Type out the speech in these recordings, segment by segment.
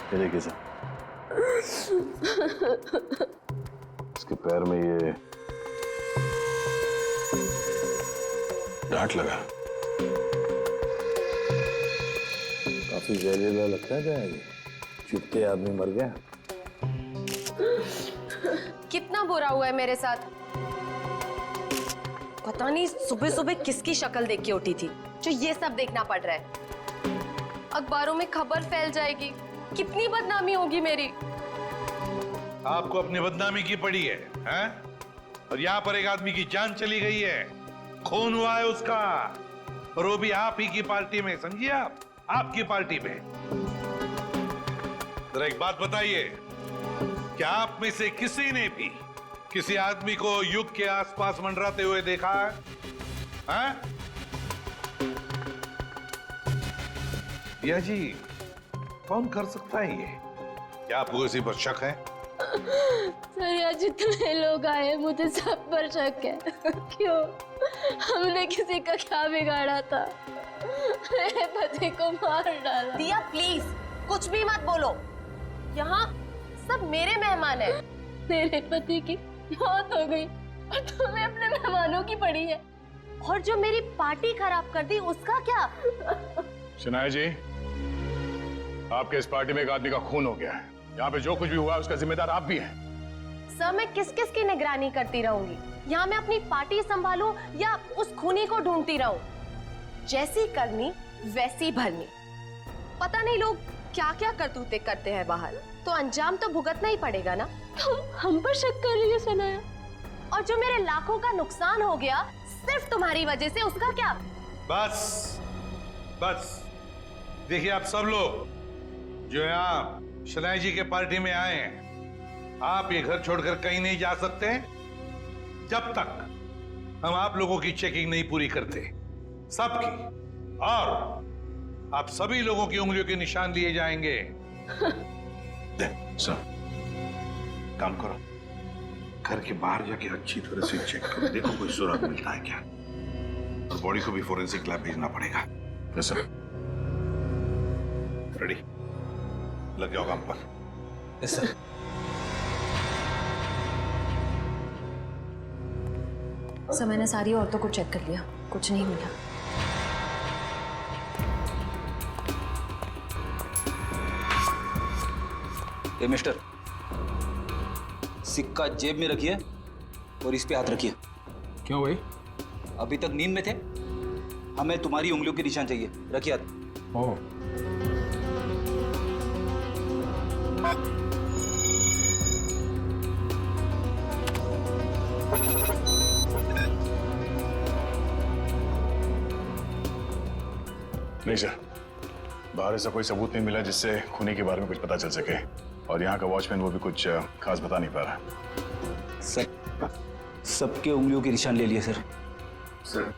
ये देखिए सर, इसके पैर में ये डांट लगा। काफी जहरीला लगता है क्या ये? चुपते आदमी मर गया। कितना बुरा हुआ है मेरे साथ। पता नहीं सुबह सुबह किसकी शक्ल देख के उठी थी जो ये सब देखना पड़ रहा है। अखबारों में खबर फैल जाएगी, कितनी बदनामी होगी मेरी। आपको अपनी बदनामी की पड़ी है, हैं? और यहाँ पर एक आदमी की जान चली गई है, खून हुआ है उसका, और वो भी आप ही की पार्टी में। समझिए आप, आपकी पार्टी में। जरा एक बात बताइए, क्या आप में से किसी ने भी किसी आदमी को युग के आसपास मंडराते हुए देखा है? हैं? भैया जी, कौन कर सकता है ये? क्या आपको किसी पर शक है? सर यहाँ जितने लोग आए मुझे सब पर शक है। क्यों? हमने किसी का क्या बिगाड़ा था? मेरे पति को मार डाला। दिया प्लीज कुछ भी मत बोलो, यहाँ सब मेरे मेहमान हैं। मेरे पति की मौत हो गई और तुम्हें अपने मेहमानों की पड़ी है। और जो मेरी पार्टी खराब कर दी उसका क्या? शनाया जी, आपके इस पार्टी में एक आदमी का खून हो गया है। यहाँ पे जो कुछ भी हुआ उसका जिम्मेदार आप भी हैं। सर मैं किस किस की निगरानी करती रहूंगी? यहाँ मैं अपनी पार्टी संभालूं या उस खूनी को ढूंढती रहूं? जैसी करनी वैसी भरनी। पता नहीं लोग क्या क्या करतूते करते हैं बाहर, तो अंजाम तो भुगतना ही पड़ेगा ना। तुम हम पर शक कर रही है सनाया? और जो मेरे लाखों का नुकसान हो गया सिर्फ तुम्हारी वजह से, उसका क्या? बस बस, देखिए आप सब लोग जो यहाँ शनाया जी के पार्टी में आए हैं, आप ये घर छोड़कर कहीं नहीं जा सकते जब तक हम आप लोगों की चेकिंग नहीं पूरी करते, सबकी। और आप सभी लोगों की उंगलियों के निशान लिए जाएंगे। सर, काम करो, घर के बाहर जाके अच्छी तरह से चेक करो, देखो कोई सुराग मिलता है क्या, और बॉडी को भी फोरेंसिक लैब भेजना पड़ेगा। Yes sir. रेडी, लग जाओ काम पर। Yes sir. सर मैंने सारी औरतों को चेक कर लिया, कुछ नहीं मिला। ए मिस्टर, सिक्का जेब में रखिए और इस पे हाथ रखिए। क्यों भाई? अभी तक नींद में थे, हमें तुम्हारी उंगलियों के निशान चाहिए। रखिए हाथ। ओह, नहीं सर, बाहर ऐसा कोई सबूत नहीं मिला जिससे खूनी के बारे में कुछ पता चल सके, और यहाँ का वॉचमैन वो भी कुछ खास बता नहीं पा रहा। सर, सबके उंगलियों के निशान ले लिए सर। सर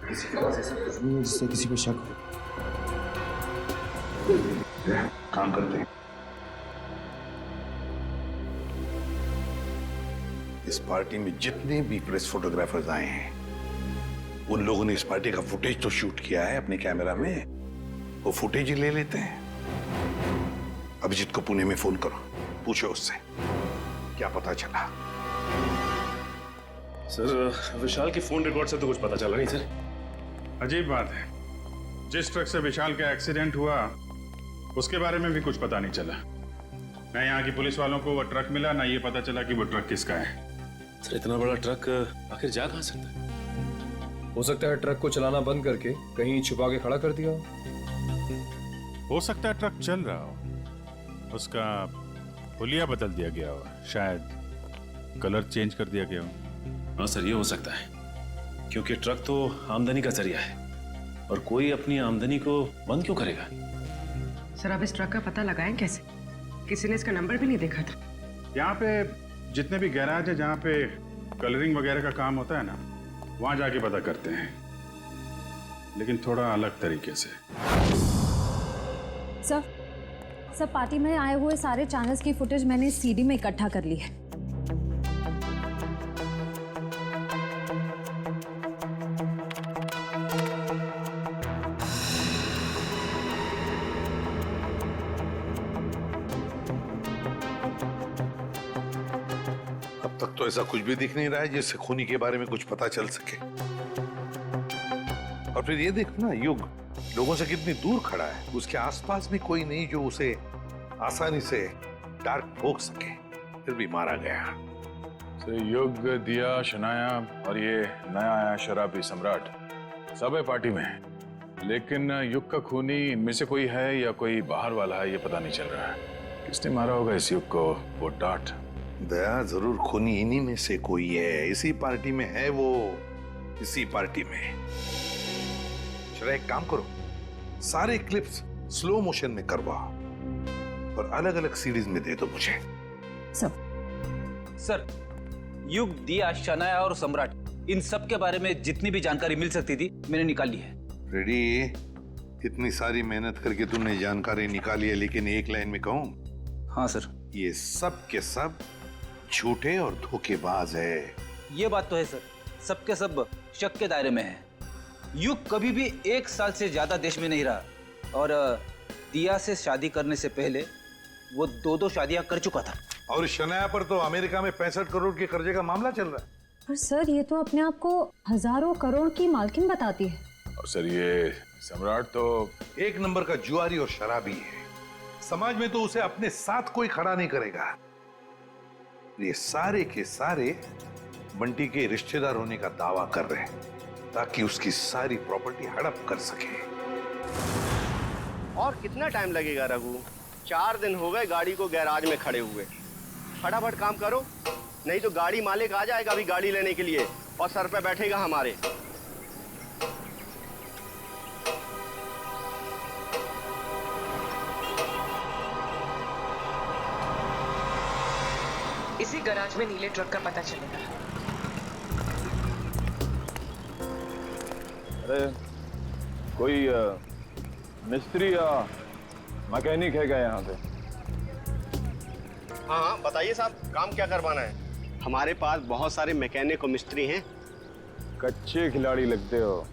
किसी के पास ऐसा कुछ नहीं है जिससे किसी पे शक हो। काम करते हैं। इस पार्टी में जितने भी प्रेस फोटोग्राफर्स आए हैं, उन लोगों ने इस पार्टी का फुटेज तो शूट किया है अपने कैमरा में, वो फुटेज ही ले लेते हैं। अभिजीत को पुणे में फोन करो, पूछो उससे क्या पता चला। सर, विशाल के फोन रिकॉर्ड से तो कुछ पता चला नहीं सर। अजीब बात है, जिस ट्रक से विशाल का एक्सीडेंट हुआ उसके बारे में भी कुछ पता नहीं चला। न यहाँ की पुलिस वालों को वो ट्रक मिला, ना ये पता चला कि वो ट्रक किसका है। सर, इतना बड़ा ट्रक आखिर जा कहाँ सकता है? हो सकता है ट्रक को चलाना बंद करके कहीं छुपा के खड़ा कर दिया हो सकता है ट्रक चल रहा हो, उसका हुलिया बदल दिया गया हो, शायद कलर चेंज कर दिया गया हो। हाँ सर, ये हो सकता है, क्योंकि ट्रक तो आमदनी का जरिया है और कोई अपनी आमदनी को बंद क्यों करेगा? सर अब इस ट्रक का पता लगाएं कैसे? किसी ने इसका नंबर भी नहीं देखा था। यहाँ पे जितने भी गैराज है जहाँ पे कलरिंग वगैरह का काम होता है ना, वहाँ जाके पता करते हैं, लेकिन थोड़ा अलग तरीके से। सर पार्टी में आए हुए सारे चैनल्स की फुटेज मैंने सीडी में इकट्ठा कर ली है। तो ऐसा कुछ भी दिख नहीं रहा है जिससे खूनी के बारे में कुछ पता चल सके। और फिर ये देखो ना, युग लोगों से कितनी दूर खड़ा है, उसके आसपास भी कोई नहीं जो उसे आसानी से डार्क ठोक सके, फिर भी मारा गया। तो युग, दिया, शनाया और ये नया आया शराबी सम्राट सब है पार्टी में, लेकिन युग का खूनी इनमें से कोई है या कोई बाहर वाला है ये पता नहीं चल रहा है। किसने मारा होगा इस युग को? वो टाट दया जरूर खूनी इन्हीं में से कोई है, इसी पार्टी में है वो, इसी पार्टी में। चलो एक काम करो, सारे क्लिप्स स्लो मोशन में करवाओ और अलग अलग सीरीज में दे दो मुझे। सर, युग, दिया, शनाया और सम्राट, इन सब के बारे में जितनी भी जानकारी मिल सकती थी मैंने निकाल ली है। रेडी, इतनी सारी मेहनत करके तुमने जानकारी निकाली है, लेकिन एक लाइन में कहूं? हाँ सर। ये सब के सब झूठे और धोखेबाज है। ये बात तो है सर, सबके सब शक के दायरे में है। युग कभी भी 1 साल से ज्यादा देश में नहीं रहा और दिया से शादी करने से पहले वो 2 शादियां कर चुका था। और शनाया पर तो अमेरिका में 65 करोड़ के कर्जे का मामला चल रहा है। पर सर ये तो अपने आप को हजारों करोड़ की मालकिन बताती है। और सर ये सम्राट तो 1 नंबर का जुआरी और शराबी है, समाज में तो उसे अपने साथ कोई खड़ा नहीं करेगा। ये सारे के सारे बंटी के रिश्तेदार होने का दावा कर रहे हैं ताकि उसकी सारी प्रॉपर्टी हड़प कर सके। और कितना टाइम लगेगा रघु? 4 दिन हो गए गाड़ी को गैराज में खड़े हुए। फटाफट काम करो, नहीं तो गाड़ी मालिक आ जाएगा अभी गाड़ी लेने के लिए और सर पे बैठेगा हमारे। इसी गैराज में नीले ट्रक का पता चलेगा। अरे कोई मिस्त्री या मैकेनिक है क्या यहाँ पे? हाँ हाँ बताइए साहब, काम क्या करवाना है? हमारे पास बहुत सारे मैकेनिक और मिस्त्री हैं। कच्चे खिलाड़ी लगते हो।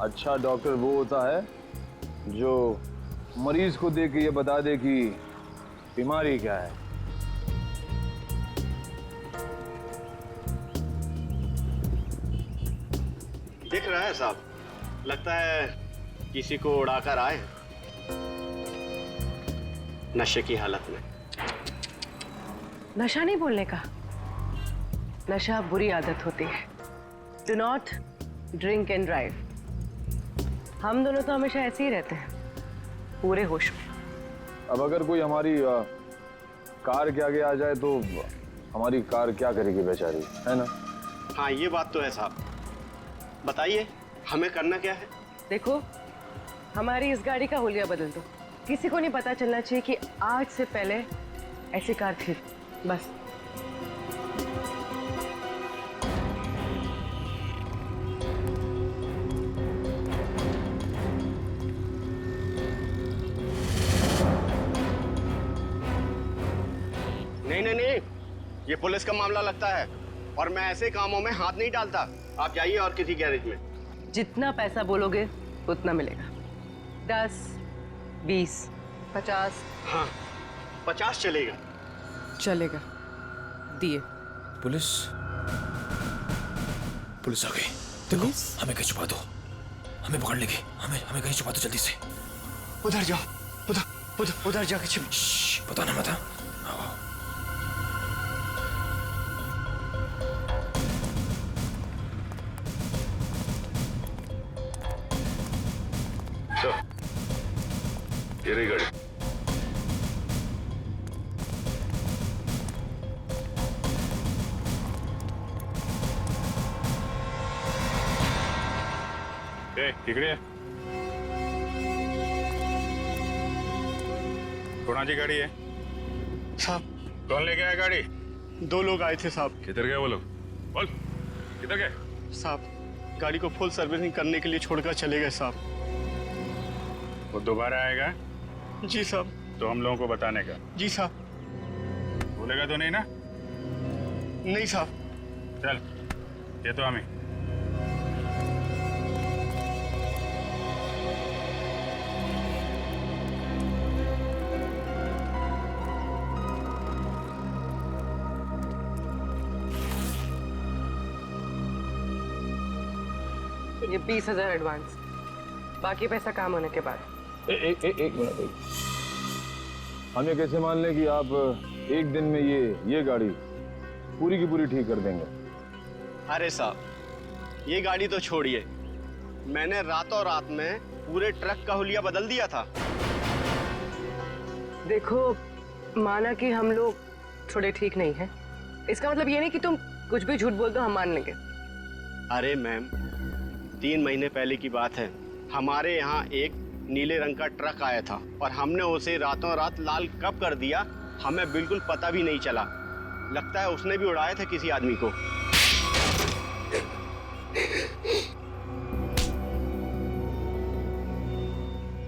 अच्छा डॉक्टर वो होता है जो मरीज को देख के ये बता दे कि बीमारी क्या है। दिख रहा है साहब, लगता है किसी को उड़ाकर आए नशे की हालत में। नशा नहीं बोलने का, नशा बुरी आदत होती है। Do not drink and drive. हम दोनों तो हमेशा ऐसे ही रहते हैं, पूरे होश में। अब अगर कोई हमारी कार के आगे आ जाए तो हमारी कार क्या करेगी बेचारी, है ना? हाँ ये बात तो है साहब। बताइए हमें करना क्या है? देखो, हमारी इस गाड़ी का हुलिया बदल दो। किसी को नहीं पता चलना चाहिए कि आज से पहले ऐसी कार थी, बस। नहीं नहीं नहीं, ये पुलिस का मामला लगता है और मैं ऐसे कामों में हाथ नहीं डालता। आप जाइए और किसी गैरेज में। जितना पैसा बोलोगे उतना मिलेगा। 10, 20, 50। हाँ 50 चलेगा। चलेगा, दिए। पुलिस पुलिस आ गई। देखो हमें कहीं छुपा दो, हमें पकड़ लेगी। हमें कहीं छुपा दो जल्दी से। उधर जाओ, उधर जाके छिप। पता ना मत। ये रही गाड़ी। इकडे कोणाची गाड़ी है साहब? कौन लेके आया गाड़ी? 2 लोग आए थे साहब। किधर गए वो लोग? बोल किधर गए? साहब गाड़ी को फुल सर्विसिंग करने के लिए छोड़कर चले गए साहब। वो दोबारा आएगा? जी साहब। तो हम लोगों को बताने का? जी साहब। बोलेगा तो नहीं ना? नहीं साहब। चल ये तो हमें। ये 20,000 एडवांस, बाकी पैसा काम होने के बाद। एक मिनट। हम ये कैसे मान लें कि आप एक दिन में ये गाड़ी पूरी की पूरी ठीक कर देंगे? अरे साहब, ये गाड़ी तो छोड़िए, मैंने रातों रात में पूरे ट्रक का हुलिया बदल दिया था। देखो, माना कि हम लोग थोड़े ठीक नहीं हैं, इसका मतलब ये नहीं कि तुम कुछ भी झूठ बोल दो हम मान लेंगे। अरे मैम, 3 महीने पहले की बात है, हमारे यहाँ एक नीले रंग का ट्रक आया था और हमने उसे रातों रात लाल कब कर दिया हमें बिल्कुल पता भी नहीं चला। लगता है उसने भी उड़ाया था किसी आदमी को।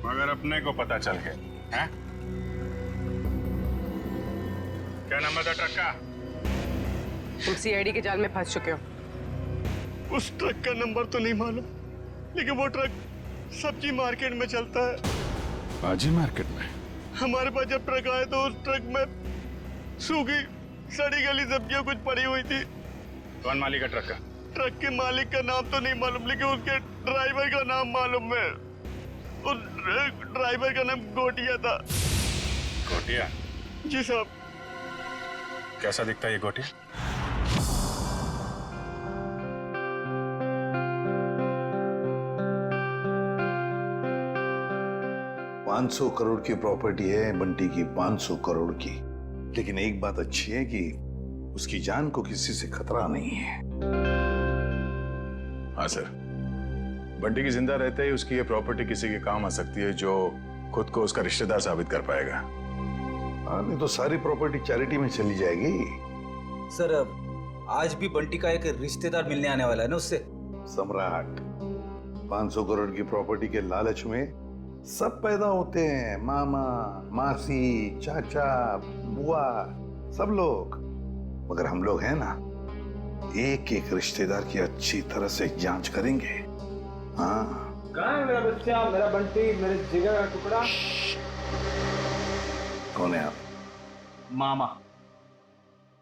मगर अपने को पता चल गया है? क्या नंबर था ट्रक का? तुम सीआईडी के जाल में फंस चुके हो। उस ट्रक का नंबर तो नहीं मालूम, लेकिन वो ट्रक सब्जी मार्केट में चलता है। सब्जी मार्केट में? हमारे पास जब ट्रक आया तो उस ट्रक में सूखी सड़ी गली सब्जियां कुछ पड़ी हुई थी। कौन मालिक है ट्रक का? ट्रक के मालिक का नाम तो नहीं मालूम, लेकिन उसके ड्राइवर का नाम मालूम है। उस ड्राइवर का नाम गोटिया था। गोटिया? जी साहब। कैसा दिखता है ये गोटिया? $500 करोड़ की प्रॉपर्टी है बंटी की, 500 करोड़ की। लेकिन एक बात अच्छी है कि उसकी जान को किसी से खतरा नहीं है। हाँ सर, बंटी की जिंदा रहते ही उसकी ये प्रॉपर्टी किसी के काम आ सकती है जो खुद को उसका रिश्तेदार साबित कर पाएगा। हाँ, नहीं तो सारी प्रॉपर्टी चैरिटी में चली जाएगी। सर, आज भी बंटी का एक रिश्तेदार मिलने आने वाला है ना उससे। सम्राट, 500 करोड़ की प्रॉपर्टी के लालच में सब पैदा होते हैं, मामा, मासी, चाचा, बुआ, सब लोग। मगर हम लोग हैं ना, एक एक रिश्तेदार की अच्छी तरह से जांच करेंगे। हाँ। कहाँ है मेरा बच्चा, मेरा बंटी, मेरे जिगर का टुकड़ा? कौन है आप? मामा,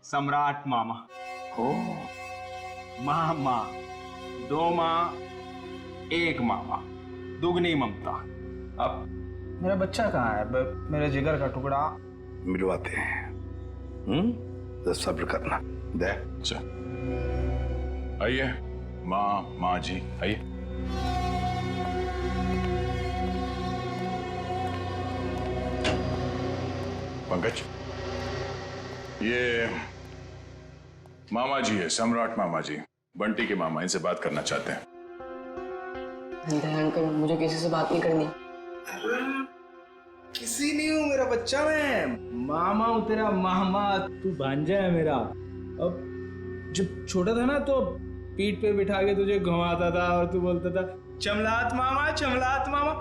सम्राट मामा। ओ, मामा, 2 माँ, 1 मामा, दुगनी ममता। अब मेरा बच्चा कहाँ है, मेरे जिगर का टुकड़ा? मिलवाते हैं। तो सब्र करना। दे। अच्छा, आइए माँ जी, आइए। पंकज, ये मामा जी है, सम्राट मामा जी, बंटी के मामा, इनसे बात करना चाहते हैं। अंकल, मुझे किसी से बात नहीं करनी। किसी नहीं हूँ मेरा बच्चा, मैं मामा हूँ तेरा मामा, तू भांजा है मेरा। अब जब छोटा था ना तो पीठ पे बिठा के तुझे घुमाता था और तू बोलता था चमलात मामा, चमलात मामा।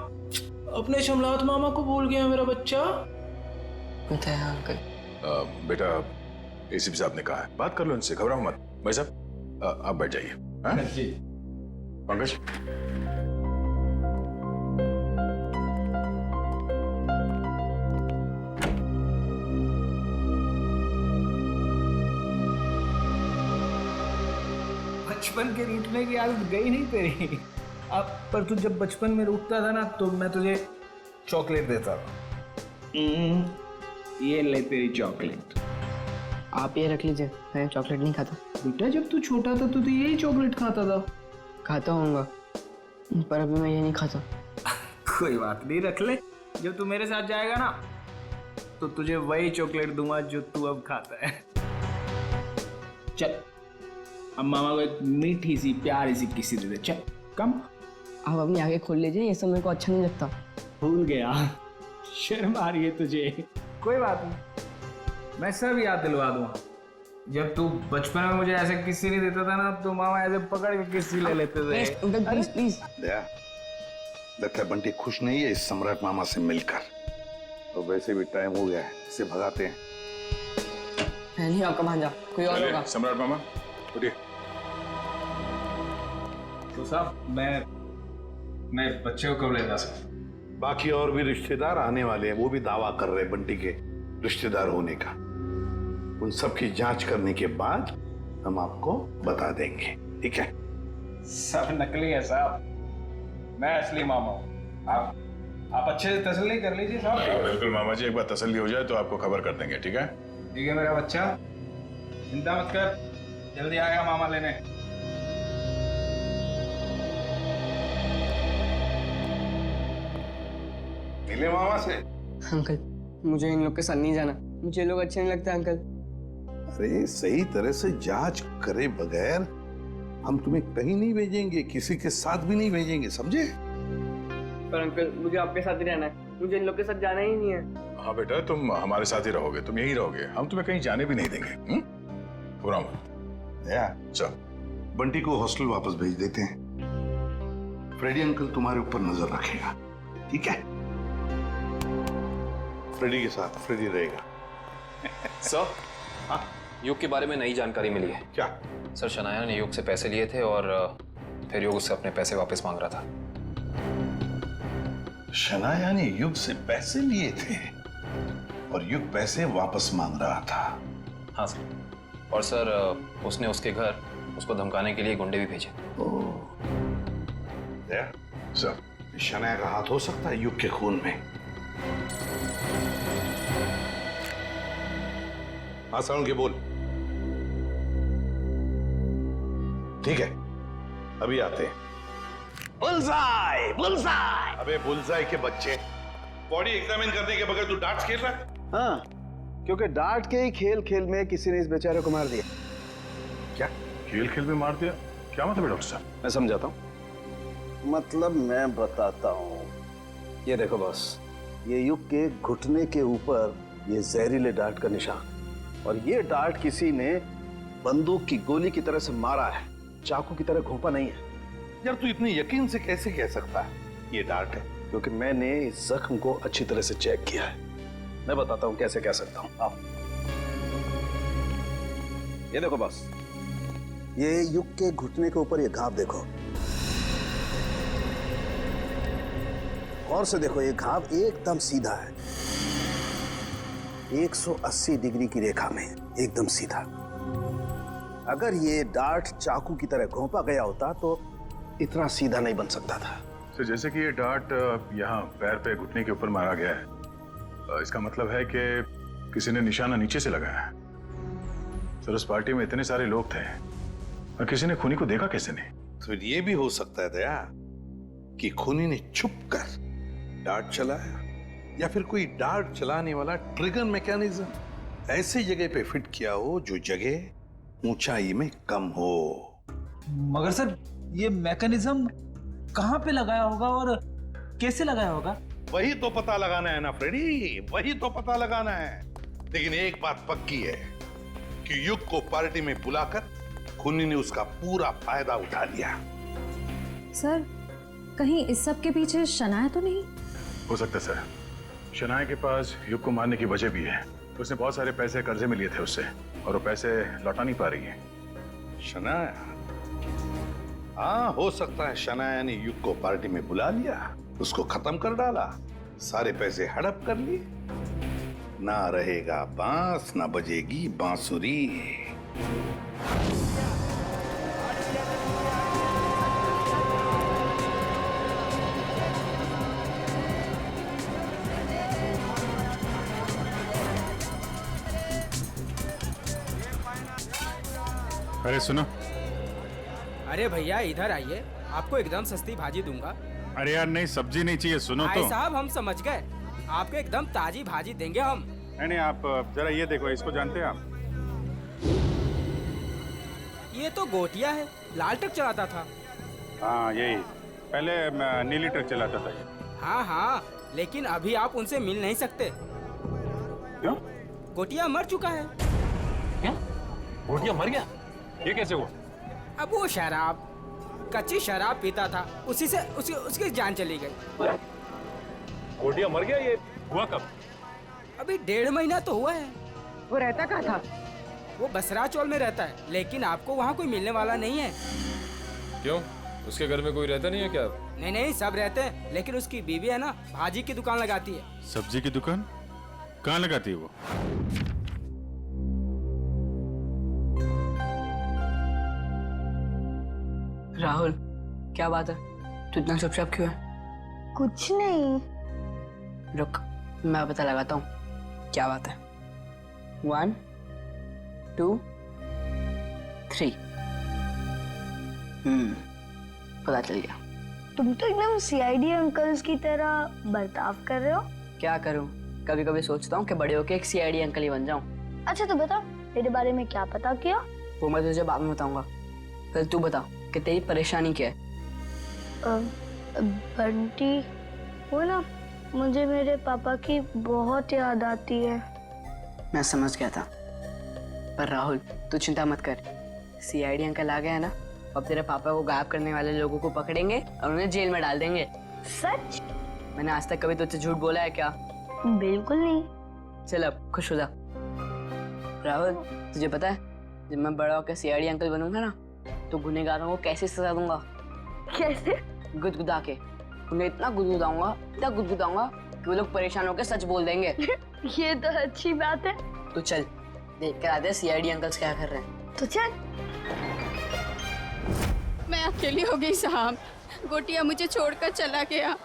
अपने चमलात मामा को भूल गया मेरा बच्चा। अंकल, बेटा, एसीपी साहब ने कहा है, बात कर लो इनसे, घबराओ मत। भाई साहब, आप बैठ जाइए। हाँ? जी। पंकज, बचपन के रूठने की आदत गई नहीं तेरी। अब पर तू जब बचपन में रूठता था ना तो मैं तुझे चॉकलेट देता था। ये ले तेरी चॉकलेट। आप ये रख लीजिए, मैं चॉकलेट नहीं खाता। बेटा, जब तू छोटा था तो तू यही चॉकलेट खाता था। खाता हूँगा, पर अभी मैं ये नहीं खाता। कोई बात नहीं, रख ले। जब तू मेरे साथ जाएगा ना तो तुझे वही चॉकलेट दूंगा जो तू अब खाता है। चल, अब मामा को एक मीठी सी प्यारी सी किसी दे दे। चल, कम। आप अपनी आगे खोल लीजिए, ये सब मेरे को अच्छा नहीं लगता। भूल गया, शर्म आ रही है तुझे। कोई बात नहीं, मैं सब याद दिलवा दूंगा। जब तू बचपन में मुझे ऐसे किस्से नहीं देता था ना तो मामा ऐसे पकड़ के किस्से ले लेते थे। Please please. दया, लगता है बंटी खुश नहीं है इस सम्राट मामा से मिलकर। तो वैसे भी टाइम हो गया है, इसे भगाते हैं। नहीं आपका भांजा, कोई और होगा। सम्राट मामा, उठिए। तो साहब, मैं बच्चे को कब ले जा सकता? बाकी और भी रिश्तेदार आने वाले हैं, वो भी दावा कर रहे हैं बंटी के रिश्तेदार होने का। उन सब की जांच करने के बाद हम आपको बता देंगे, ठीक है? सब नकली है साहब, मैं असली मामा हूँ। आप अच्छे से तसल्ली कर लीजिए साहब। बिल्कुल मामा जी, एक बार तसल्ली हो जाए तो आपको खबर कर देंगे, ठीक है? ठीक है मेरा बच्चा, चिंता मत कर, जल्दी आएगा मामा लेने। मिले मामा से? अंकल मुझे इन लोग के साथ नहीं जाना, मुझे ये लोग अच्छे नहीं लगते अंकल। अरे सही तरह से जांच करे बगैर हम तुम्हें कहीं नहीं भेजेंगे, किसी के साथ भी नहीं भेजेंगे, समझे? पर अंकल मुझे आपके साथ ही रहना है, मुझे इन लोग के साथ जाना ही नहीं है। हाँ बेटा, तुम हमारे साथ ही रहोगे, तुम यहीं रहोगे, हम तुम्हें कहीं जाने भी नहीं देंगे। पूरा चल, बंटी को हॉस्टल वापस भेज देते हैं। फ्रेडी अंकल तुम्हारे ऊपर नजर रखेगा, ठीक है? फ्रेडी के साथ फ्रेडी रहेगा। सर, हाँ, युग के बारे में नई जानकारी मिली है। क्या? सर, शनाया ने युग से पैसे लिए थे और फिर युग उससे अपने पैसे वापस मांग रहा था। शनाया ने युग से पैसे लिए थे और युग पैसे वापस मांग रहा था? हाँ सर, और सर उसने उसके घर उसको धमकाने के लिए गुंडे भी भेजे। सर, शनाया का हाथ हो सकता है युग के खून में। हाँ साउंड के बोल। ठीक है, अभी आते हैं। Bullseye, bullseye. अबे बुलसाई के बच्चे, बॉडी एग्जामिन करने के बगैर तू डार्ट्स खेल रहा है? हाँ, क्योंकि डार्ट के ही खेल खेल में किसी ने इस बेचारे को मार दिया। क्या खेल खेल में मार दिया? क्या मतलब है डॉक्टर साहब? मैं समझाता हूँ। मतलब मैं बताता हूँ। ये देखो बॉस, ये युग के घुटने के ऊपर ये जहरीले डार्ट का निशान, और ये डार्ट किसी ने बंदूक की गोली की तरह से मारा है, चाकू की तरह घोंपा नहीं है। यार तू इतने यकीन से कैसे कह सकता है ये डार्ट है? क्योंकि मैंने इस जख्म को अच्छी तरह से चेक किया है। मैं बताता हूँ कैसे कह सकता हूँ। आओ, ये देखो बॉस, ये युग के घुटने के ऊपर ये घाव देखो, और से देखो, ये घाव एकदम सीधा है, 180 डिग्री की रेखा में एकदम सीधा। अगर ये डार्ट चाकू की तरह घोंपा गया होता तो इतना सीधा नहीं बन सकता था। तो जैसे कि ये डार्ट यहाँ पैर पे घुटने के ऊपर मारा गया है, इसका मतलब है कि किसी ने निशाना नीचे से लगाया है। सर, उस पार्टी में इतने सारे लोग थे और किसी ने खूनी को देखा कैसे नहीं? तो ये भी हो सकता है दया कि खूनी ने छुप कर डार्ट चलाया, या फिर कोई डार्ट चलाने वाला ट्रिगर मैकेनिज्म ऐसी जगह पे फिट किया हो जो जगह ऊंचाई में कम हो। मगर सर, ये मैकेनिज्म कहाँ पे लगाया होगा और कैसे लगाया होगा? वही तो पता लगाना है ना फ्रेडी, वही तो पता लगाना है। लेकिन एक बात पक्की है कि युग को पार्टी में बुलाकर खूनी ने उसका पूरा फायदा उठा लिया। सर, कहीं इस सब के पीछे शनाया तो नहीं? हो सकता है सर, शनाया के पास युग को मारने की वजह भी है। तो उसने बहुत सारे पैसे कर्जे में लिए थे उससे, और वो पैसे लौटा नहीं पा रही है। शनाया? हाँ, हो सकता है शनाया ने युग को पार्टी में बुला लिया, उसको खत्म कर डाला, सारे पैसे हड़प कर लिए। ना रहेगा बांस, ना बजेगी बांसुरी। अरे सुनो। अरे भैया इधर आइए, आपको एकदम सस्ती भाजी दूंगा। अरे यार नहीं, सब्जी नहीं चाहिए, सुनो तो। भाई साहब, हम समझ गए, आपको एकदम ताजी भाजी देंगे हम। नहीं, आप जरा ये देखो, इसको जानते हैं आप? ये तो गोटिया है, लाल ट्रक चलाता था। हाँ यही, पहले नीली ट्रक चलाता था ये। हाँ हाँ, लेकिन अभी आप उनसे मिल नहीं सकते। क्यों? गोटिया मर चुका है। क्या? गोटिया मर गया? ये कैसे हुआ? अब वो शराब, कच्ची शराब पीता था, उसी से उसकी जान चली गई। गोटिया मर गया? ये हुआ कब? अभी 1.5 महीना तो हुआ है। वो रहता कहाँ था? वो बसरा चौल में रहता है, लेकिन आपको वहाँ कोई मिलने वाला नहीं है। क्यों? उसके घर में कोई रहता नहीं है क्या? नहीं नहीं, सब रहते हैं, लेकिन उसकी बीवी है ना, भाजी की दुकान लगाती है। सब्जी की दुकान कहाँ लगाती है वो? राहुल, क्या बात है? तू इतना चुपचाप क्यों है? कुछ नहीं। रुक, मैं पता लगाता हूँ क्या बात है। 1 2 3। पता चल गया। तुम तो एकदम सीआईडी अंकल्स की तरह बर्ताव कर रहे हो। क्या करूँ, कभी कभी सोचता हूँ कि बड़े होके एक सीआईडी अंकल ही बन जाऊँ। अच्छा तो बता, तेरे बारे में क्या पता किया? वो मैं तुझे बाद में बताऊंगा। पहले तू बता कि तेरी परेशानी क्या है। बंटी, वो ना, मुझे मेरे पापा की बहुत याद आती है। मैं समझ गया था, पर राहुल तू चिंता मत कर। सीआईडी अंकल आ गया है ना, अब तेरे पापा को गायब करने वाले लोगों को पकड़ेंगे और उन्हें जेल में डाल देंगे। सच? मैंने आज तक कभी तुझसे झूठ बोला है क्या? बिल्कुल नहीं। चल अब खुश हो जा। राहुल, तुझे पता है जब मैं बड़ा होकर सीआईडी अंकल बनूंगा ना, तो गुनहगारों को कैसे सजा दूंगा? कैसे? गुदगुदा के। उन्हें इतना गुदगुदाऊंगा कि वो लोग परेशान होकर सच बोल देंगे। ये तो अच्छी बात है। तो चल देख कर आते सीआईडी अंकल्स क्या कर रहे हैं। तो चल। मैं अकेली हो गई साहब। गोटिया मुझे छोड़कर चला गया,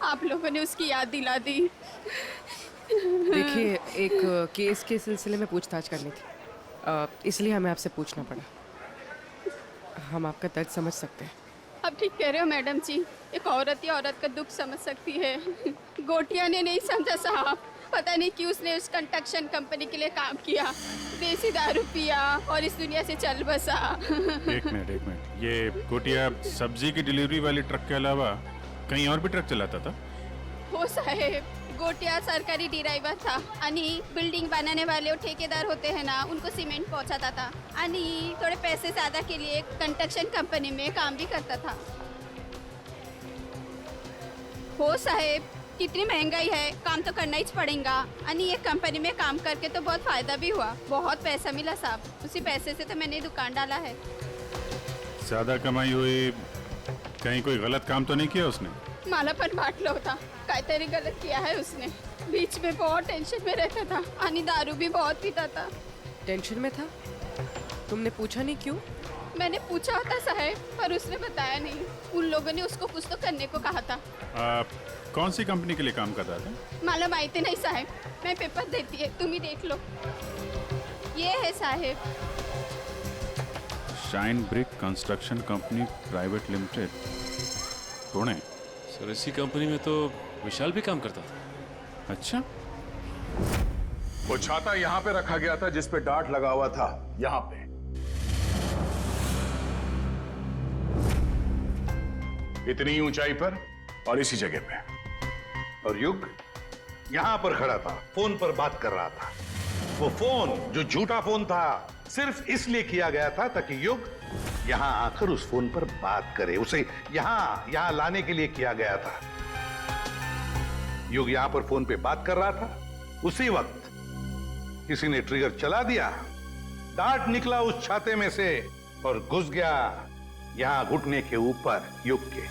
आप लोगों ने उसकी याद दिला दी। देखिए, एक केस के सिलसिले में पूछताछ करनी थी, इसलिए हमें आपसे पूछना पड़ा। हम आपका दर्द समझ सकते हैं। आप ठीक कह रहे हो मैडम जी, एक औरत या औरत का दुख समझ सकती है। गोटिया ने नहीं समझा साहब, पता नहीं क्यों उसने उस कंस्ट्रक्शन कंपनी के लिए काम किया, देसी दारू पिया और इस दुनिया से चल बसा। एक मिनट, ये गोटिया सब्जी की डिलीवरी वाली ट्रक के अलावा कहीं और भी ट्रक चलाता था? हो साहेब, गोटिया सरकारी ड्राइवर था आणि बिल्डिंग बनाने वाले वो ठेकेदार होते हैं ना, उनको सीमेंट पहुंचाता था आणि थोड़े पैसे ज्यादा के लिए कंस्ट्रक्शन कंपनी में काम भी करता था। हो साहेब, कितनी महंगाई है, काम तो करना ही पड़ेगा। आणि ये कंपनी में काम करके तो बहुत फायदा भी हुआ, बहुत पैसा मिला साहब। उसी पैसे से तो मैंने दुकान डाला है। ज्यादा कमाई हुई, कहीं कोई गलत काम तो नहीं किया उसने? मला पण वाटलं होता काहीतरी गलत किया है उसने। बीच में बहुत टेंशन में रहता था आणि दारू भी बहुत पीता था। टेंशन में था? तुमने पूछा नहीं क्यों? मैंने पूछा था साहब, पर उसने बताया नहीं। उन लोगों ने उसको कुछ तो करने को कहा था। कौन सी कंपनी के लिए काम कर रहा था? मला माहिती नहीं साहब, मैं पेपर देती है, तुम ही देख लो। ये है साहब, shine brick construction company private limited, Pune. Sir इसी कंपनी में तो विशाल भी काम करता था। अच्छा, वो छाता यहाँ पे रखा गया था जिस पे डार्ट लगा हुआ था, यहाँ पे। इतनी ऊंचाई पर और इसी जगह पे। और युग यहां पर खड़ा था, फोन पर बात कर रहा था। वो फोन जो झूठा फोन था, सिर्फ इसलिए किया गया था ताकि युग यहां आकर उस फोन पर बात करे। उसे यहां लाने के लिए किया गया था। युग यहां पर फोन पे बात कर रहा था, उसी वक्त किसी ने ट्रिगर चला दिया, डार्ट निकला उस छाते में से और घुस गया यहां घुटने के ऊपर युग के।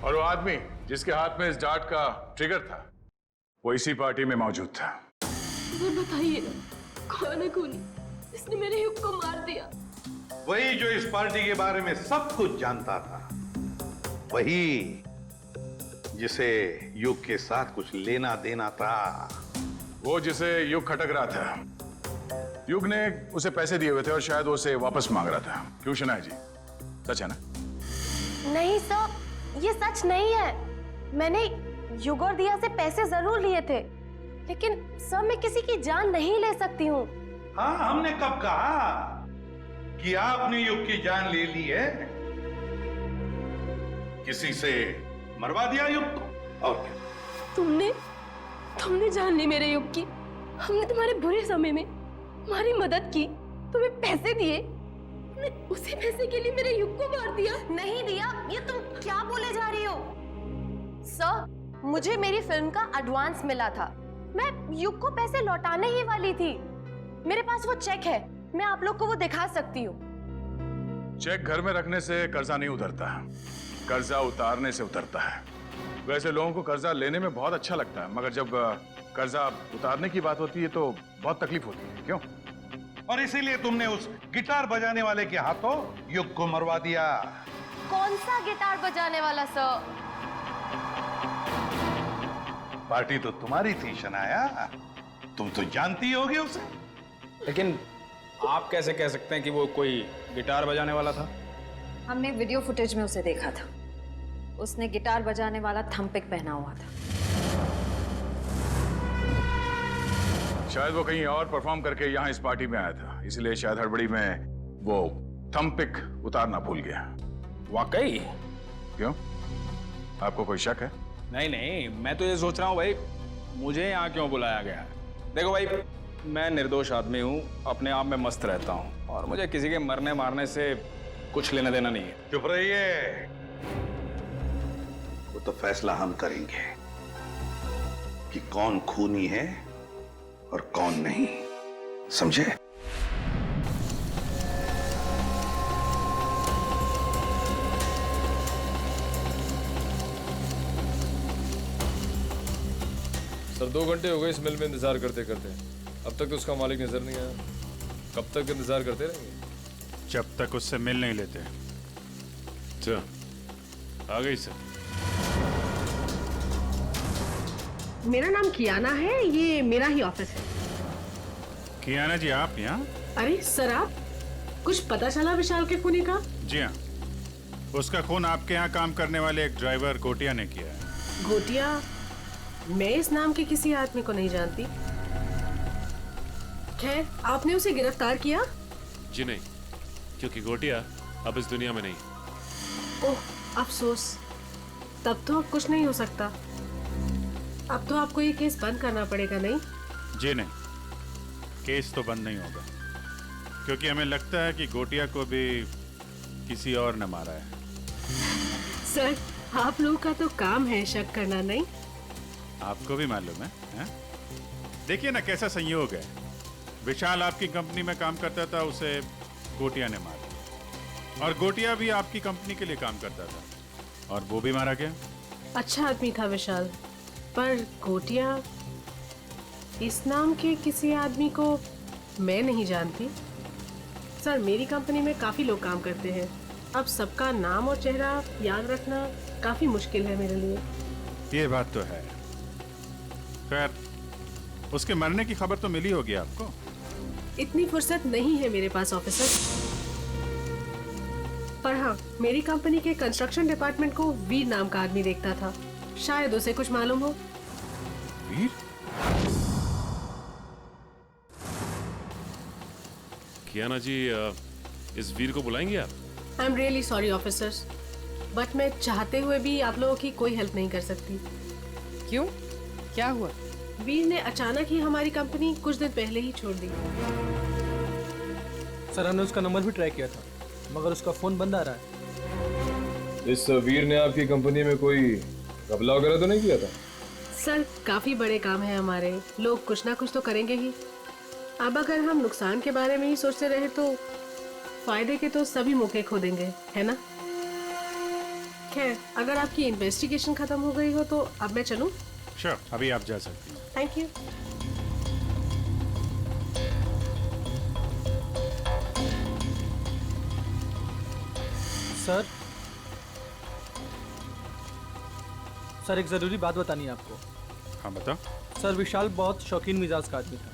और वो आदमी जिसके हाथ में इस डार्ट का ट्रिगर था, वो इसी पार्टी में मौजूद था। मुझे बताइए ना, कौन है खूनी जिसने मेरे युग को मार दिया? वही जो इस पार्टी के बारे में सब कुछ जानता था, वही जिसे युग के साथ कुछ लेना देना था। वो जिसे युग खटक रहा था। युग ने उसे पैसे दिए हुए थे और शायद वो उसे वापस मांग रहा था। क्यों शनाया जी, सच है ना? नहीं सर, ये सच नहीं है। मैंने युग और दिया से पैसे जरूर लिए थे, लेकिन सर मैं किसी की जान नहीं ले सकती हूँ। हाँ, हमने कब कहा कि आपने युग की जान ले ली है? किसी से मरवा दिया युग को, और क्या? तुमने जान ली मेरे युग की। हमने तुम्हारे बुरे समय में हमारी मदद की, तुम्हें पैसे दिए, तुमने उसी पैसे के लिए मेरे युग को मार दिया। नहीं दिया, ये तुम क्या बोले जा रही हो? सर, मुझे मेरी फिल्म का एडवांस मिला था, मैं युग को पैसे लौटाने ही वाली थी। मेरे पास वो चेक है, मैं आप लोग को वो दिखा सकती हूँ। चेक घर में रखने से कर्जा नहीं उतरता, कर्जा उतारने से उतरता है। वैसे लोगों को कर्जा लेने में बहुत अच्छा लगता है, मगर जब कर्जा उतारने की बात होती है तो बहुत तकलीफ होती है। क्यों? और इसीलिए तुमने उस गिटार बजाने वाले के हाथों युग को मरवा दिया। कौन सा गिटार बजाने वाला सर? पार्टी तो तुम्हारी थी शनाया, तुम तो जानती होगी उसे। लेकिन आप कैसे कह सकते हैं कि वो कोई गिटार बजाने वाला था? हमने वीडियो फुटेज में उसे देखा था। उसने गिटार बजाने वाला थंपिक पहना हुआ था। शायद वो कहीं और परफॉर्म करके यहाँ इस पार्टी में आया था, इसलिए शायद हड़बड़ी में वो थंपिक उतारना भूल गया। वाकई? क्यों, आपको कोई शक है? नहीं नहीं, मैं तो ये सोच रहा हूँ भाई, मुझे यहाँ क्यों बुलाया गया? देखो भाई, मैं निर्दोष आदमी हूँ, अपने आप में मस्त रहता हूँ और मुझे किसी के मरने मारने से कुछ लेना देना नहीं है। चुप रहिए, वो तो फैसला हम करेंगे कि कौन खूनी है और कौन नहीं, समझे? सर 2 घंटे हो गए इस मिल में इंतजार करते करते, अब तक तो उसका मालिक नजर नहीं आया। कब तक इंतजार करते रहेंगे? जब तक उससे मिल नहीं लेते। अच्छा, आ गई सर। मेरा नाम कियाना है, ये मेरा ही ऑफिस है। कियाना जी आप यहाँ? अरे सर, आप कुछ पता चला विशाल के खूनी का? जी हाँ, उसका खून आपके यहाँ काम करने वाले एक ड्राइवर गोटिया ने किया है। गोटिया? मैं इस नाम के किसी आदमी को नहीं जानती। खैर, आपने उसे गिरफ्तार किया? जी नहीं, क्योंकि गोटिया अब इस दुनिया में नहीं। ओह, अफसोस। तब तो अब कुछ नहीं हो सकता। अब तो आपको ये केस बंद करना पड़ेगा, नहीं? जी नहीं, केस तो बंद नहीं होगा, क्योंकि हमें लगता है कि गोटिया को भी किसी और ने मारा है। सर, आप लोगों का तो काम है शक करना, नहीं? आपको भी मालूम है? देखिए ना कैसा संयोग है, विशाल आपकी कंपनी में काम करता था, उसे गोटिया ने मारा, और गोटिया भी आपकी कंपनी के लिए काम करता था और वो भी मारा गया। अच्छा आदमी था विशाल, पर गोटिया, इस नाम के किसी आदमी को मैं नहीं जानती। सर, मेरी कंपनी में काफी लोग काम करते हैं, अब सबका नाम और चेहरा याद रखना काफी मुश्किल है मेरे लिए। ये बात तो है। खैर, उसके मरने की खबर तो मिली होगी आपको? इतनी फुर्सत नहीं है मेरे पास ऑफिसर, पर हाँ, मेरी कंपनी के कंस्ट्रक्शन डिपार्टमेंट को वीर नाम का आदमी देखता था, शायद उसे कुछ मालूम हो। वीर? कियाना जी, इस वीर को बुलाएंगे आप? I am really sorry officers, but मैं चाहते हुए भी आप लोगों की कोई हेल्प नहीं कर सकती। क्यों? क्या हुआ? वीर ने अचानक ही हमारी कंपनी कुछ दिन पहले ही छोड़ दी। सर, हमने उसका नंबर भी ट्राई किया था, मगर उसका फोन बंद आ रहा है। इस वीर ने आपकी कंपनी में कोई घपला वगैरह तो नहीं किया था? सर, काफी बड़े काम है हमारे, लोग कुछ ना कुछ तो करेंगे ही। अब अगर हम नुकसान के बारे में ही सोचते रहे तो फायदे के तो सभी मौके खो देंगे, है ना? खैर, अगर आपकी इन्वेस्टिगेशन खत्म हो गई हो तो अब मैं चलूं? श्योर, अभी आप जा सकती हैं। Thank you. सर, एक जरूरी बात बतानी है आपको। हाँ बताओ। सर, विशाल बहुत शौकीन मिजाज का आदमी था।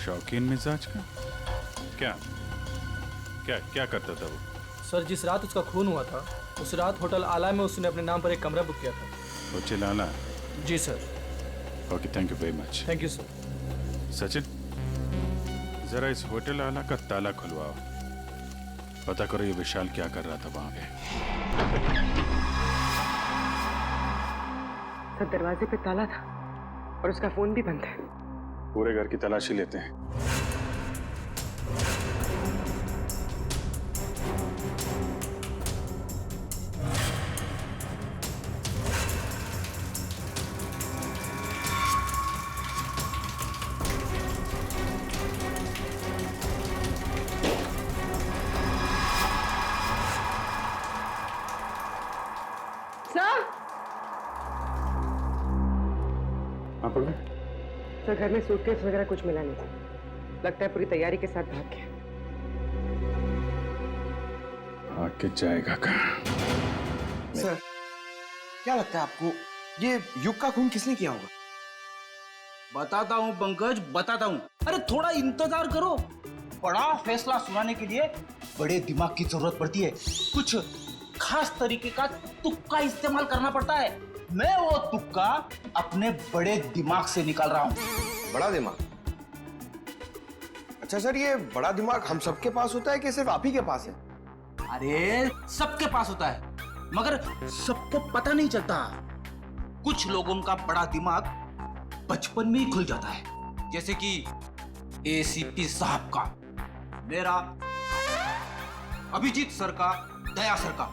शौकीन मिजाज का? क्या क्या क्या करता था वो? सर, जिस रात उसका खून हुआ था, उस रात होटल आला में उसने अपने नाम पर एक कमरा बुक किया था। होटल आला? जी sir. Okay, thank you very much. Thank you sir. Sachin, जरा इस होटल आला का ताला खुलवाओ, पता करो ये विशाल क्या कर रहा था वहां पे। सर, दरवाजे पे ताला था और उसका फोन भी बंद है। पूरे घर की तलाशी लेते हैं। सर, घर में सूटकेस वगैरह कुछ मिला नहीं। लगता है पूरी तैयारी के साथ भाग गया। आके जाएगा कहाँ? सर, क्या लगता है आपको ये युग का खून किसने किया होगा? बताता हूँ पंकज, बताता हूँ। अरे थोड़ा इंतजार करो। बड़ा फैसला सुनाने के लिए बड़े दिमाग की जरूरत पड़ती है। कुछ खास तरीके का तुक्का इस्तेमाल करना पड़ता है। मैं वो तुक्का अपने बड़े दिमाग से निकाल रहा हूँ। बड़ा दिमाग? अच्छा सर, ये बड़ा दिमाग हम सबके पास होता है कि सिर्फ आप ही के पास है? अरे सबके पास होता है, मगर सबको पता नहीं चलता। कुछ लोगों का बड़ा दिमाग बचपन में ही खुल जाता है, जैसे कि एसीपी साहब का, मेरा, अभिजीत सर का, दया सर का।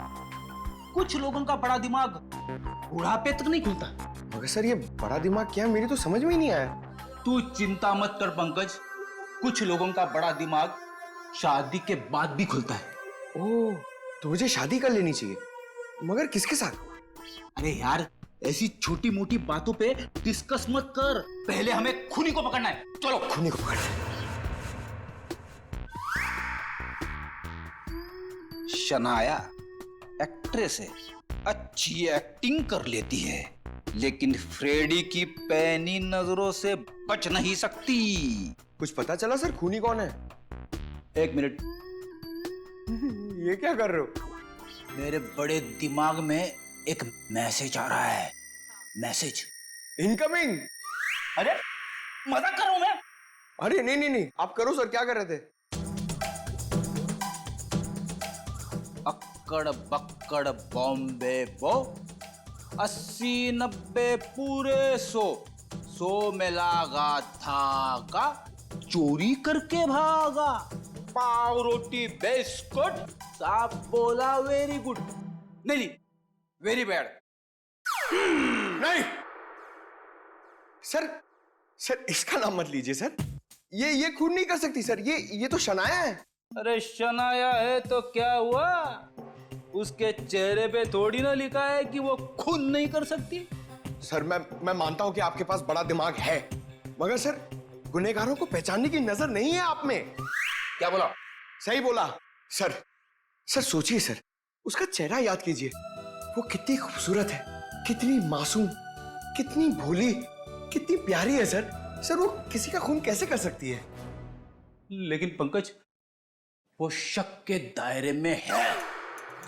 कुछ लोगों का बड़ा दिमाग बुढ़ापे तक नहीं खुलता। मगर सर, ये बड़ा दिमाग क्या है, मेरी तो समझ में ही नहीं आया। तू चिंता मत कर पंकज, कुछ लोगों का बड़ा दिमाग शादी के बाद भी खुलता है। ओह, तो मुझे शादी कर लेनी चाहिए, मगर किसके साथ? अरे यार, ऐसी छोटी मोटी बातों पे डिस्कस मत कर। पहले हमें खूनी को पकड़ना है। चलो खूनी को पकड़ना है। शनाया एक्ट्रेस है, अच्छी एक्टिंग कर लेती है, लेकिन फ्रेडी की पैनी नजरों से बच नहीं सकती। कुछ पता चला सर, खूनी कौन है? एक मिनट। ये क्या कर रहे हो? मेरे बड़े दिमाग में एक मैसेज आ रहा है। Message incoming. अरे मजाक कर रहा हूं मैं। अरे नहीं नहीं नहीं, आप करो सर, क्या कर रहे थे? अक्कड़ बक्कड़ बॉम्बे बो, 80-90 पूरे 100 में लागा धागा, चोरी करके भागा, पाव रोटी बिस्कुट, साहब बोला वेरी गुड। नहीं, वेरी बैड। नहीं सर, सर इसका नाम मत लीजिए सर। ये खून नहीं कर सकती सर, ये तो शनाया है। अरे शनाया है तो क्या हुआ? उसके चेहरे पे थोड़ी ना लिखा है कि वो खून नहीं कर सकती। सर मैं मानता हूं कि आपके पास बड़ा दिमाग है, मगर सर गुनहगारों को पहचानने की नजर नहीं है आप में। क्या बोला? सही बोला सर। सर सोचिए सर, उसका चेहरा याद कीजिए। वो कितनी खूबसूरत है, कितनी मासूम, कितनी भोली, कितनी प्यारी है सर। सर वो किसी का खून कैसे कर सकती है? लेकिन पंकज, वो शक के दायरे में है,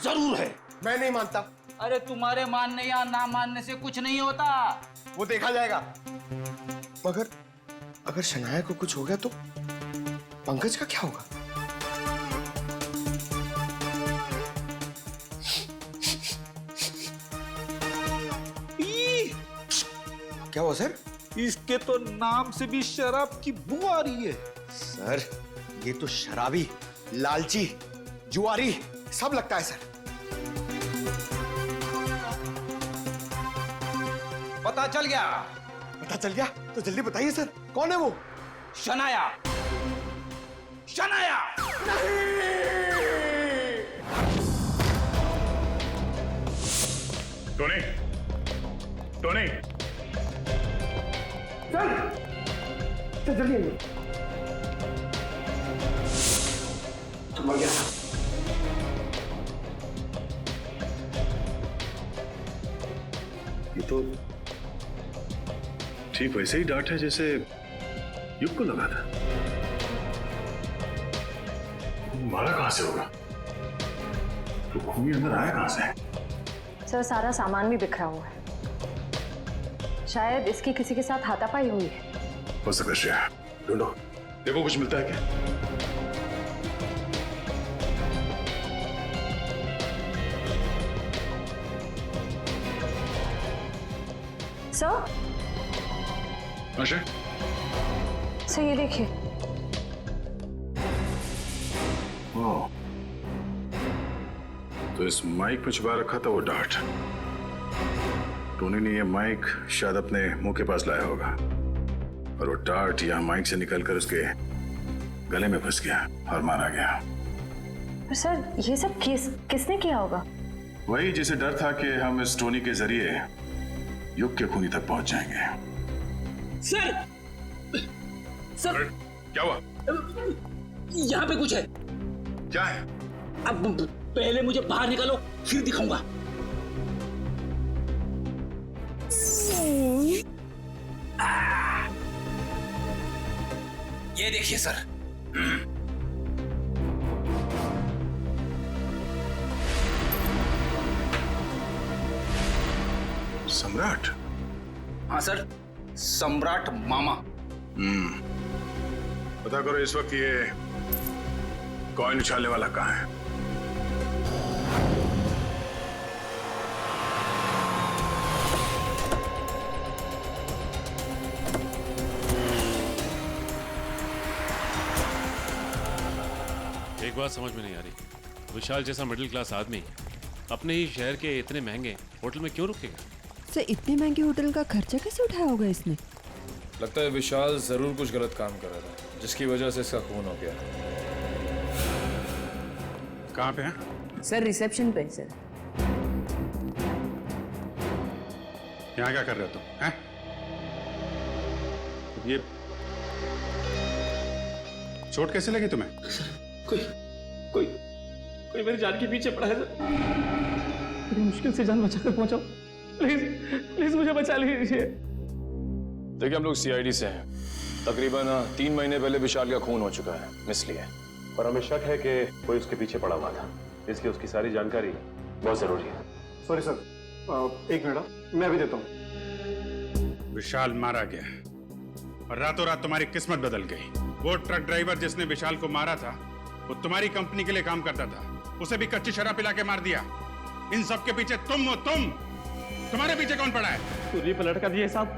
जरूर है। मैं नहीं मानता। अरे तुम्हारे मानने या ना मानने से कुछ नहीं होता, वो देखा जाएगा। मगर अगर शनाया को कुछ हो गया तो पंकज का क्या होगा? क्या हुआ सर? इसके तो नाम से भी शराब की बू आ रही है। सर ये तो शराबी, लालची, जुआरी सब लगता है सर। पता चल गया? पता चल गया तो जल्दी बताइए सर, कौन है वो? शनाया। शनाया टोनी, टोनी, चल जल्दी। तो मर गया। ये तो ठीक वैसे ही डांट है जैसे युग को लगा था। मारा कहां से होगा? तो खूनी अंदर आया कहां से? सर सारा सामान भी बिखरा हुआ है, शायद इसकी किसी के साथ हाथापाई हुई है। हो सकता है, ढूंढो, देखो कुछ मिलता है क्या? सर, अशय, सर ये देखिए। ओह, तो इस माइक में छुपा रखा था वो डार्ट। टोनी ने ये माइक शायद अपने मुंह के पास लाया होगा और वो डार्ट यहाँ माइक से निकलकर उसके गले में फंस गया और मारा गया। पर सर ये सब किसने किया होगा? वही जिसे डर था कि हम इस टोनी के जरिए युग के खूनी तक पहुंच जाएंगे। सर, सर क्या हुआ? यहाँ पे कुछ है। क्या है? अब पहले मुझे बाहर निकालो, फिर दिखाऊंगा। ये देखिए सर। सम्राट? हाँ सर, सम्राट मामा। पता करो इस वक्त ये कॉइन उछालने वाला कहाँ है? एक बात समझ में नहीं आ रही, विशाल जैसा मिडिल क्लास आदमी अपने ही शहर के इतने महंगे होटल में क्यों रुकेगा? सर, इतने महंगे होटल का खर्चा कैसे उठाया होगा इसने? लगता है विशाल जरूर कुछ गलत काम कर रहा था, जिसकी वजह से इसका खून हो गया। कहाँ पे है? सर, रिसेप्शन पे सर। यहाँ क्या कर रहे हो तुम? हैं? ये चोट कैसे लगी तुम्हें? कोई मेरी जान के पीछे पड़ा है सर। बड़ी मुश्किल से जान बचाकर पहुंचा। प्लीज मुझे बचा लीजिए। देखिए, हम लोग सीआईडी से हैं। तकरीबन 3 महीने पहले विशाल का खून हो चुका है, इसलिए। पर हमें शक है कि कोई उसके पीछे पड़ा हुआ था, इसलिए उसकी सारी जानकारी बहुत जरूरी है। सॉरी सर, 1 मिनट मैं अभी देता हूँ। विशाल मारा गया और रातों रात तुम्हारी किस्मत बदल गई। वो ट्रक ड्राइवर जिसने विशाल को मारा था, वो तुम्हारी कंपनी के लिए काम करता था। उसे भी कच्ची शराब पिला के मार दिया। इन सब के पीछे तुम हो। तुम्हारे पीछे कौन पड़ा है? पूरी पलट कर दिए साहब।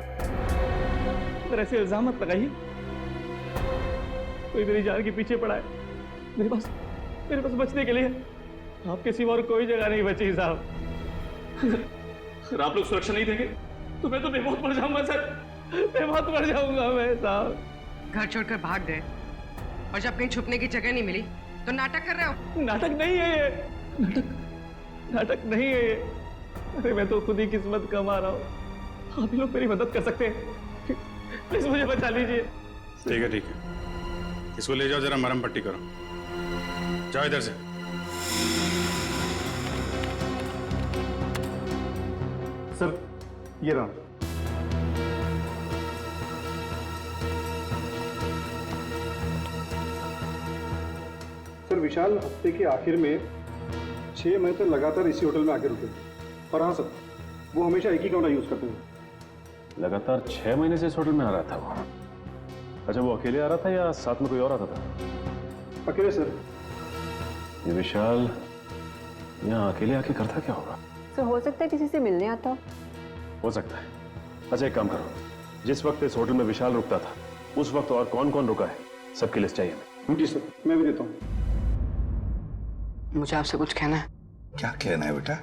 मेरे ऐसे इल्जाम मत लगाइए। कोई मेरी जान के पीछे पड़ा है। मेरे पास बचने के लिए आपके सिवा और कोई जगह नहीं बची साहब। अगर आप लोग सुरक्षा नहीं देंगे तो मैं तो बेमौत मर जाऊंगा सर। बेमौत मर जाऊंगा मैं साहब। घर छोड़कर भाग गए और जब कहीं छुपने की जगह नहीं मिली तो नाटक कर रहे हो? नाटक नहीं है ये। नाटक नहीं है ये। अरे मैं तो खुद ही किस्मत कमा रहा हूँ। आप ही लोग मेरी मदद कर सकते हैं। प्लीज मुझे बचा लीजिए। ठीक है, ठीक है। इसको ले जाओ, जरा मरहम पट्टी करो। जाओ इधर से। सर, ये रहा। सर, विशाल हफ्ते के आखिर में 6 महीने तक लगातार इसी होटल में आके रुके। और हाँ सर, वो हमेशा एक ही कमरा यूज करते हैं। लगातार 6 महीने से इस होटल में आ रहा था वो? अच्छा, वो अकेले आ रहा था या साथ में कोई और आता था? अकेले सर। ये विशाल यहाँ अकेले आके करता क्या होगा? सर, हो सकता है किसी से मिलने आता हो सकता है। अच्छा, एक काम करो, जिस वक्त इस होटल में विशाल रुकता था उस वक्त और कौन कौन रुका है सबकी लिस्ट चाहिए हमें। जी सर, मैं भी देता हूँ। मुझे आपसे कुछ कहना है। क्या कहना है बेटा?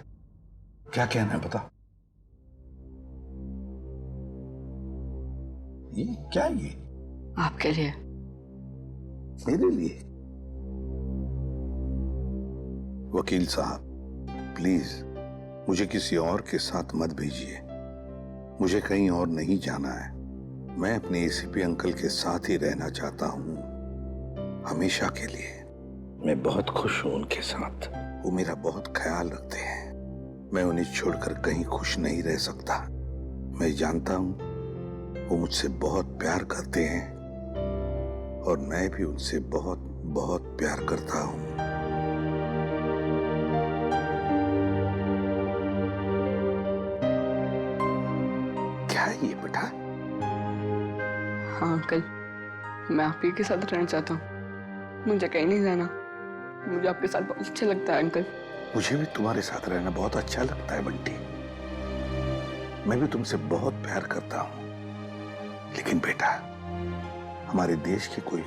क्या कहना है बता। ये क्या है? ये आपके लिए। मेरे लिए? वकील साहब, प्लीज मुझे किसी और के साथ मत भेजिए। मुझे कहीं और नहीं जाना है। मैं अपने एसीपी अंकल के साथ ही रहना चाहता हूँ, हमेशा के लिए। मैं बहुत खुश हूँ उनके साथ। वो मेरा बहुत ख्याल रखते हैं। मैं उन्हें छोड़कर कहीं खुश नहीं रह सकता। मैं जानता हूँ वो मुझसे बहुत प्यार करते हैं और मैं भी उनसे बहुत बहुत प्यार करता हूँ। क्या है ये बेटा? हाँ अंकल, मैं आप ही के साथ रहना चाहता हूँ। मुझे कहीं नहीं जाना। मुझे आपके साथ बहुत अच्छा लगता है अंकल। मुझे भी तुम्हारे साथ रहना बहुत अच्छा लगता है बंटी। मैं भी तुमसे बहुत प्यार करता हूँ। लेकिन बेटा, हमारे देश के कोई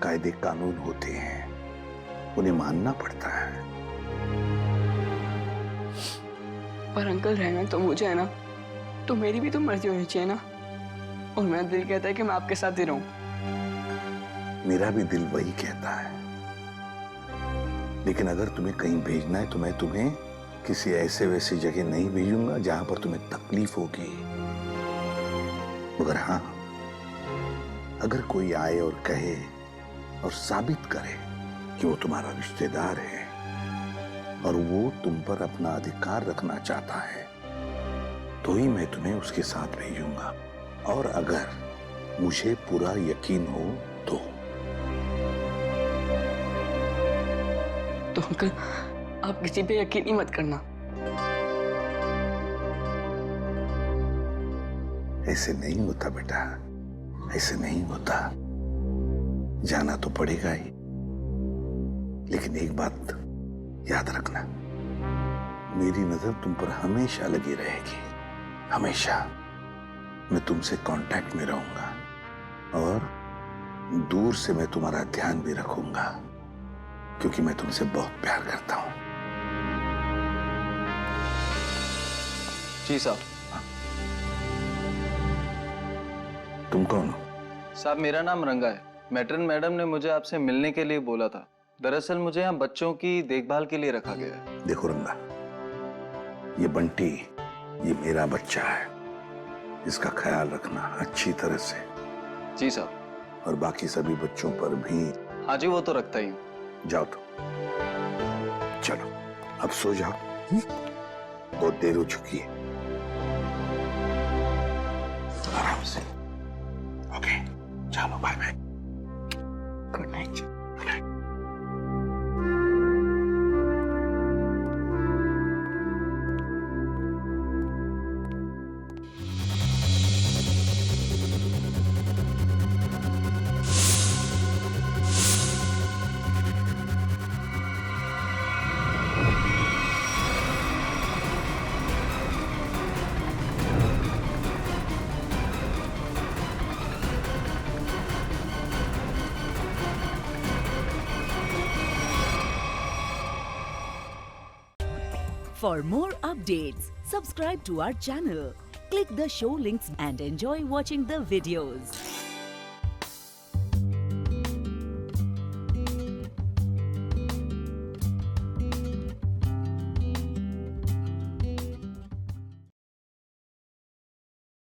कायदे कानून होते हैं, उन्हें मानना पड़ता है। पर अंकल, रहना तो मुझे है ना, तो मेरी भी तो मर्जी होनी चाहिए ना। और मेरा दिल कहता है कि मैं आपके साथ ही रहूं। मेरा भी दिल वही कहता है। लेकिन अगर तुम्हें कहीं भेजना है तो मैं तुम्हें किसी ऐसे वैसी जगह नहीं भेजूंगा जहां पर तुम्हें तकलीफ होगी। मगर हाँ, अगर कोई आए और कहे और साबित करे कि वो तुम्हारा रिश्तेदार है और वो तुम पर अपना अधिकार रखना चाहता है, तो ही मैं तुम्हें उसके साथ भेजूंगा। और अगर मुझे पूरा यकीन हो तो अंकल आप किसी पे यकीन ही मत करना। ऐसे नहीं होता बेटा, ऐसे नहीं होता। जाना तो पड़ेगा ही, लेकिन एक बात याद रखना, मेरी नजर तुम पर हमेशा लगी रहेगी, हमेशा। मैं तुमसे कांटेक्ट में रहूंगा और दूर से मैं तुम्हारा ध्यान भी रखूंगा, क्योंकि मैं तुमसे बहुत प्यार करता हूं। जी साहब। तुम कौन हो? साहब मेरा नाम रंगा है। मैट्रन मैडम ने मुझे आपसे मिलने के लिए बोला था। दरअसल मुझे यहाँ बच्चों की देखभाल के लिए रखा गया है। देखो रंगा, ये बंटी, ये मेरा बच्चा है, इसका ख्याल रखना अच्छी तरह से। जी साहब। और बाकी सभी बच्चों पर भी। हाँ जी, वो तो रखता ही हूँ। जाओ तो, चलो अब सो जाओ, बहुत देर हो चुकी है। आराम से। ओके, चलो bye bye. Good night. For more updates, subscribe to our channel, click the show links and enjoy watching the videos.